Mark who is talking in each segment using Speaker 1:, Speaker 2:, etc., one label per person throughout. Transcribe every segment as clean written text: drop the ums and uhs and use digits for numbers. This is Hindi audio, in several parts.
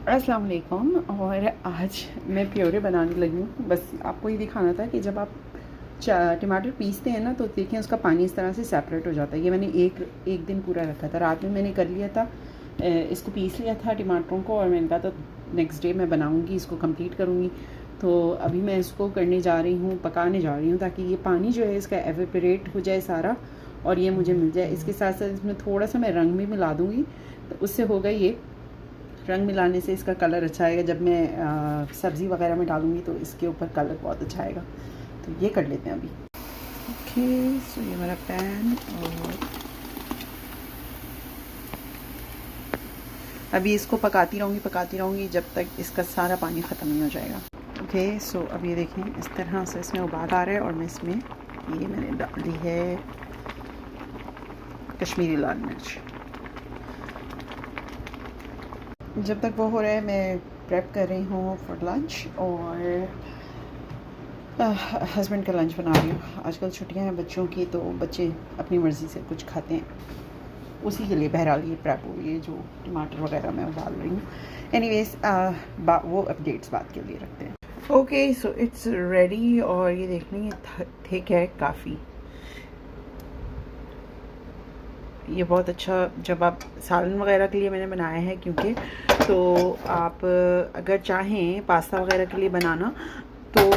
Speaker 1: अस्सलाम वालेकुम। और आज मैं प्योरे बनाने लगी हूँ। बस आपको ये दिखाना था कि जब आप टमाटर पीसते हैं ना तो देखें उसका पानी इस तरह से सेपरेट हो जाता है। ये मैंने एक दिन पूरा रखा था, रात में मैंने कर लिया था, इसको पीस लिया था टमाटरों को, और मैंने कहा तो नेक्स्ट डे मैं बनाऊँगी, इसको कंप्लीट करूँगी। तो अभी मैं इसको करने जा रही हूँ, पकाने जा रही हूँ, ताकि ये पानी जो है इसका एवेपोरेट हो जाए सारा और ये मुझे मिल जाए। इसके साथ साथ इसमें थोड़ा सा मैं रंग भी मिला दूँगी, तो उससे होगा ये रंग मिलाने से इसका कलर अच्छा आएगा। जब मैं सब्ज़ी वगैरह में डालूँगी तो इसके ऊपर कलर बहुत अच्छा आएगा। तो ये कर लेते हैं अभी। ओके, सो ये मेरा पैन, और अभी इसको पकाती रहूँगी जब तक इसका सारा पानी ख़त्म नहीं हो जाएगा। ओके, सो अब ये देखें इस तरह से इसमें उबाल आ रहा है, और मैं इसमें ये मैंने डाल दी है कश्मीरी लाल मिर्च। जब तक वो हो रहा है मैं प्रेप कर रही हूँ फॉर लंच, और हस्बैंड का लंच बना रही हूँ। आजकल छुट्टियां हैं बच्चों की, तो बच्चे अपनी मर्ज़ी से कुछ खाते हैं, उसी के लिए बहरहाल ये प्रेप हो रही है। जो टमाटर वगैरह मैं उबाल रही हूँ। एनीवेज वो अपडेट्स बात के लिए रखते हैं। ओके, सो इट्स रेडी, और ये देख लें थिक है काफ़ी। ये बहुत अच्छा, जब आप सालन वगैरह के लिए मैंने बनाया है, क्योंकि तो आप अगर चाहें पास्ता वगैरह के लिए बनाना, तो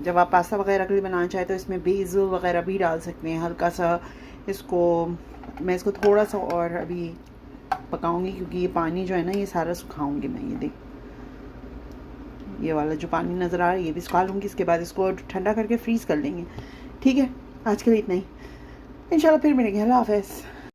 Speaker 1: जब आप पास्ता वगैरह के लिए बनाना चाहें तो इसमें बेसिल वगैरह भी डाल सकते हैं हल्का सा। मैं इसको थोड़ा सा और अभी पकाऊंगी, क्योंकि ये पानी जो है ना ये सारा सुखाऊंगी मैं। ये देख, ये वाला जो पानी नज़र आ रहा है ये भी सुखा लूँगी। इसके बाद इसको ठंडा करके फ्रीज़ कर लेंगे। ठीक है, आज के लिए इतना ही। इंशाल्लाह फिर मिलेंगे। अल्लाह हाफ़िज़।